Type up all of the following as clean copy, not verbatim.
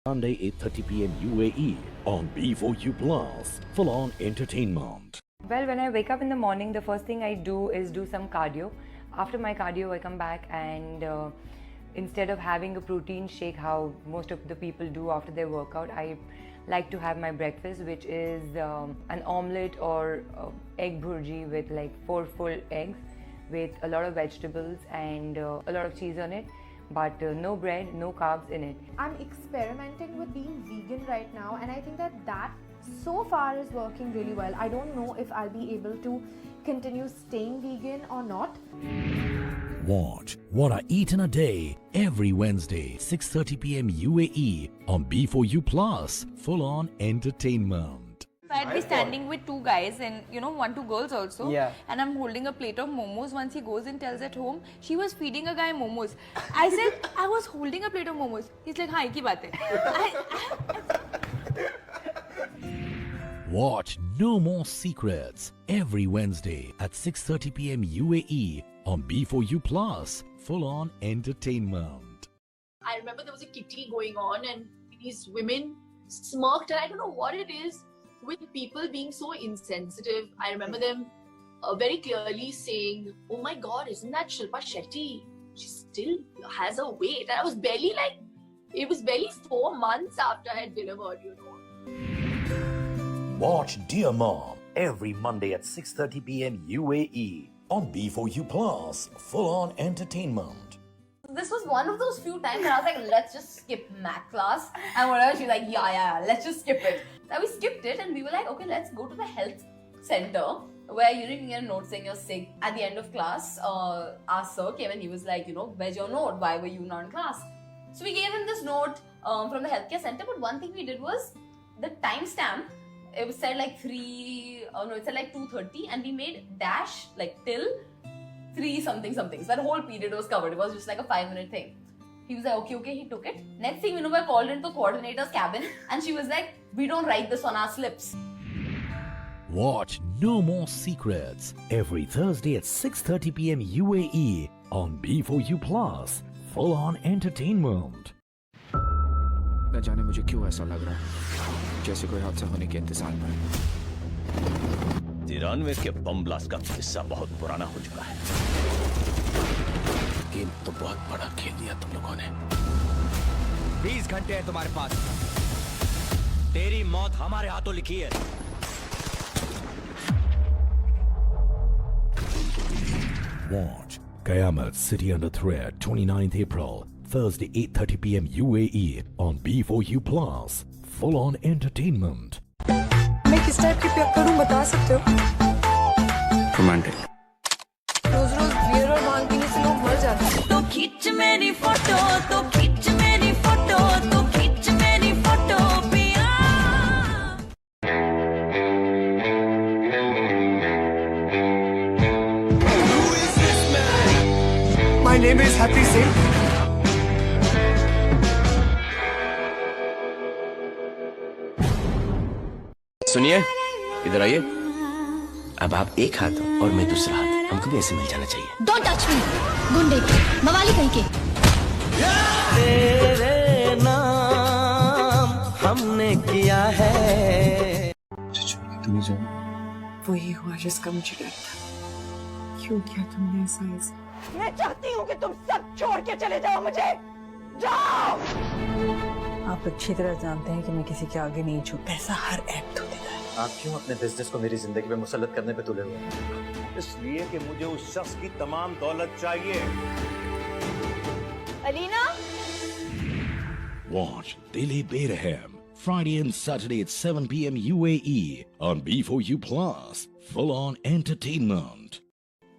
Sunday 8:30 p.m. UAE on B4U Plus. Full on entertainment. Well, when I wake up in the morning, the first thing I do is do some cardio. After my cardio, I come back and instead of having a protein shake, how most of the people do after their workout, I like to have my breakfast, which is an omelette or egg bhurji with like 4 full eggs with a lot of vegetables and a lot of cheese on it, but no bread, no carbs in it. I'm experimenting with being vegan right now, and I think that so far is working really well. I don't know if I'll be able to continue staying vegan or not. Watch What I Eat in a Day every Wednesday 6:30 p.m. UAE on B4U Plus. Full on entertainment. I'd be standing with two guys and one, two girls also. Yeah. And I'm holding a plate of momos. Once he goes and tells at home, she was feeding a guy momos. I said, I was holding a plate of momos. He's like, हाँ, एक ही बात है. Watch No More Secrets every Wednesday at 6:30 p.m. UAE on B4U Plus. Full on entertainment. I remember there was a kitty going on and these women smirked, and I don't know what it is with people being so insensitive. I remember them very clearly saying, "Oh my God, isn't that Shilpa Shetty? She still has a weight." And I was barely it was barely 4 months after I had delivered, Watch Dear Mom every Monday at 6:30 p.m. UAE on B4U Plus. Full on entertainment. This was one of those few times that I was like, let's just skip math class. And whatever, she's like, yeah, let's just skip it. So we skipped it and we were like, okay, let's go to the health center where you can get a note saying you're sick. At the end of class, our sir came and he was like, where's your note? Why were you not in class? So we gave him this note from the healthcare center. But one thing we did was the timestamp. It was said like it said like 2:30, and we made dash like till 3 something. So that whole period was covered. It was just like a 5-minute thing. He was like, okay, he took it. Next thing we know, I called into the coordinator's cabin and she was like, we don't write this on our slips. Watch No More Secrets every Thursday at 6:30 p.m. UAE on B4U Plus. Full on entertainment. न जाने मुझे क्यों ऐसा लग रहा है जैसे कोई हादसा होने के इंतजार में. 93 के बम ब्लास्ट का किस्सा बहुत पुराना हो चुका है. गेम तो बहुत बड़ा खेल दिया तुम लोगों ने. 20 घंटे है तुम्हारे पास. तेरी मौत हमारे हाथों लिखी है. Watch Qayamat City Under Threat 29th April, Thursday 8:30 p.m. UAE on B4U Plus. Full on entertainment. मैं किस टाइप की प्यार करूं बता सकते हो? रोमांटिक. रोज बियर और भांग पीने से लोग मर जाते हैं. तो खींच मेरी फोटो, तो खींच मेरी फोटो, तो खींच मेरी फोटो पिया. My name is Happy Singh. सुनिए, इधर आइए. अब आप एक हाथ और मैं दूसरा हाथ. हमको भी ऐसे मिल जाना चाहिए. Don't touch me, गुंडे, मवाली कहीं के. तेरे नाम हमने किया है. तुम जाओ. वही हुआ जिसका मुझे डर था. क्यों किया तुमने ऐसा? मैं चाहती हूँ कि तुम सब छोड़ के चले जाओ मुझे. जाओ. आप अच्छी तरह जानते हैं कि मैं किसी के आगे नहीं झुकता. पैसा हर ऐप धो देता है. आप क्यों अपने बिजनेस को मेरी जिंदगी में मुसल्लत करने पे तुले हुए हैं? इसलिए कि मुझे उस शख्स की तमाम दौलत चाहिए. Alina. Watch Dili Bethlehem Friday and Saturday at 7 p.m. UAE on B4U Plus. Full on entertainment.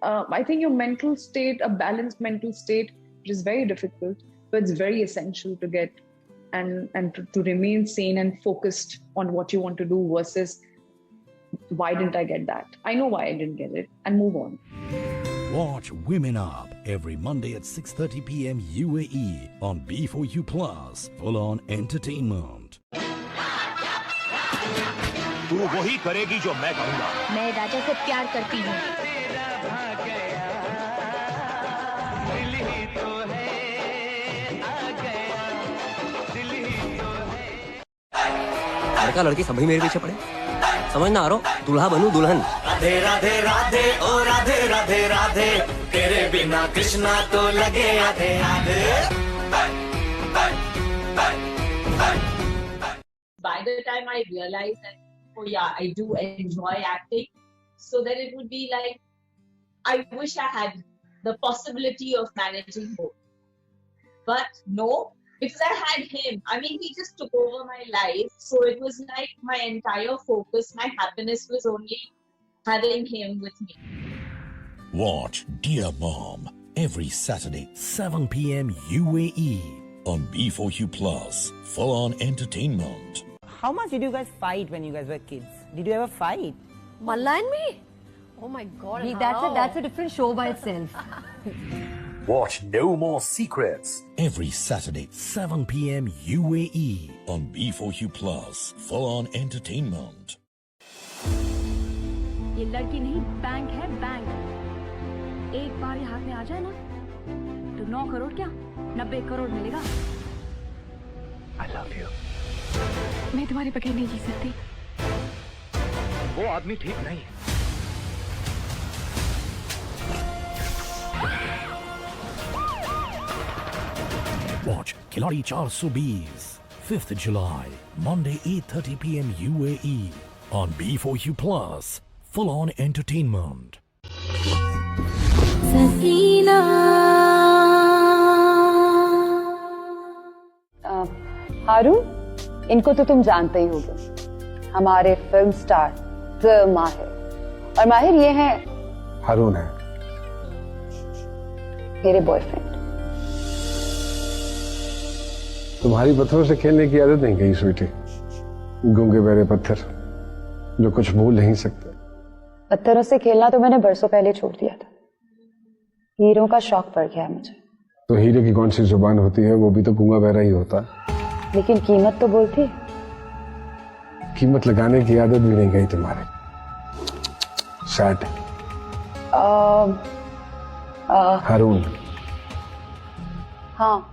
I think your mental state, a balanced mental state, which is very difficult, but it's very essential to get and to remain sane and focused on what you want to do versus why didn't I get that? I know why I didn't get it, and move on. Watch Women Up every Monday at 6:30 p.m. UAE on B4U Plus. Full on entertainment. तू वही करेगी जो मैं करूँगा. मैं राजा से प्यार करती हूँ. दिल ही तो है आ गया. दिल ही तो है. लड़का लड़की सभी मेरे पीछे पड़े, समझ ना आ रहा, दूल्हा बनूं दुल्हन। राधे राधे राधे ओ राधे राधे राधे, तेरे बिना कृष्णा तो लगे आधे आधे। By the time I realized that, oh yeah, I do enjoy acting, so then it would be like, I wish I had the possibility of managing both. But no, because I had him. I mean, he just took over my life. So it was like my entire focus, my happiness was only having him with me. Watch Dear Mom every Saturday, 7 p.m. UAE on B4U Plus. Full on entertainment. How much did you guys fight when you guys were kids? Did you ever fight? Malla and me? Oh my god. That's a different show by itself. Watch No More Secrets Every Saturday, 7 p.m. UAE on B4U Plus. Full on entertainment. ये लड़की नहीं, bank है, bank. एक बार ये हाथ में आ जाए ना, तो 9 करोड़ क्या 90 करोड़ मिलेगा। I love you. मैं तुम्हारे बगैर नहीं जी सकती। वो आदमी ठीक नहीं है। Watch Khiladi 420, 5th July, Monday 8:30 p.m. UAE on B4U Plus. Full on entertainment. हारून, इनको तो तुम जानते ही होगे, हमारे फिल्म स्टार द माहिर। और माहिर ये है, हारून है मेरे बॉयफ्रेंड। तुम्हारी पत्थरों से खेलने की आदत नहीं गई स्वीटी। गूंगे बहरे पत्थर जो कुछ भूल नहीं सकते। पत्थरों से खेलना तो मैंने बरसों पहले छोड़ दिया था। हीरों का शौक पड़ गया है मुझे। तो हीरे की कौन सी जुबान होती है, वो भी तो गूंगा बहरा ही होता है। लेकिन कीमत तो बोलती। कीमत लगाने की आदत भी नहीं गई तुम्हारे। सैड। हारून। हाँ।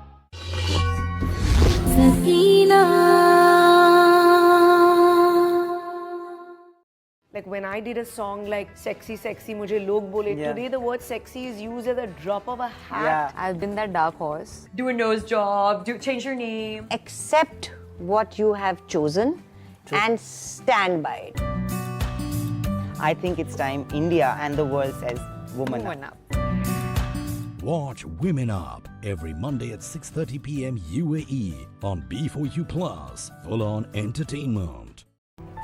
Like when I did a song like Sexy Sexy, मुझे लोग बोले, today the word sexy is used as a drop of a hat. Yeah. I've been that dark horse. Do a nose job, change your name. Accept what you have chosen and stand by it. I think it's time India and the world says woman up. Watch Women Up every Monday at 6:30 p.m. UAE on B4U Plus. Full on entertainment.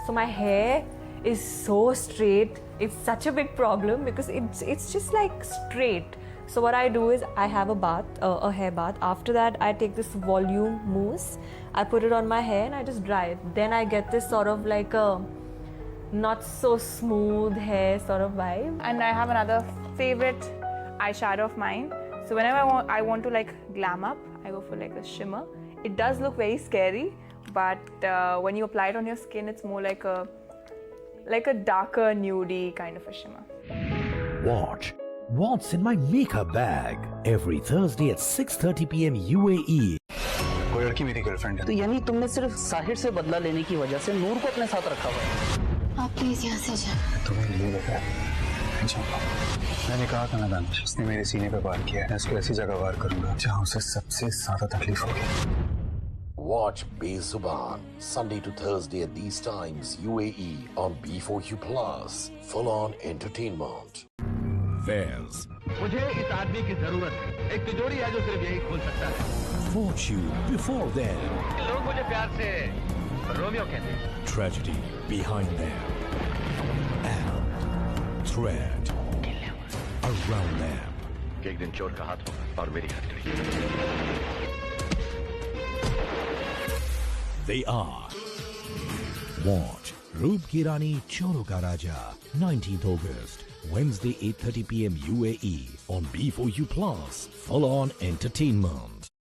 So my hair is so straight. It's such a big problem because it's just like straight. So what I do is I have a bath, a hair bath. After that, I take this volume mousse. I put it on my hair and I just dry it. Then I get this sort of like a not so smooth hair sort of vibe. And I have another favorite eyeshadow of mine. So whenever I want to like glam up, I go for like a shimmer. It does look very scary, but when you apply it on your skin, it's more like a darker nudie kind of a shimmer. Watch What's in My Makeup Bag every Thursday at 6:30 p.m. UAE. कोई लड़की मेरी girlfriend है। तो यानी तुमने सिर्फ साहिर से बदला लेने की वजह से नूर को अपने साथ रखा हुआ है। आप प्लीज यहाँ से जाओ। तुम्हें नहीं देखा मैंने कहा था ना दानिश, उसने मेरे सीने पे वार किया है। मैं उसको ऐसी जगह वार करूंगा जहाँ उसे सबसे ज्यादा तकलीफ होगी। Watch Bezuban Sunday to Thursday at these times UAE on B4U Plus. Full on entertainment. Fairs. मुझे इस आदमी की जरूरत है। एक तिजोरी है जो सिर्फ यही खोल सकता है। Fortune before them. लोग मुझे प्यार से रोमियो कहते हैं। Tragedy behind them. And thread around them. एक दिन चोर का हाथ होगा और मेरी हथकड़ी। They are. Watch Roop Ki Rani Choro Ka Raja 19th August Wednesday 8:30 p.m. UAE on B4U Plus. Full on entertainment.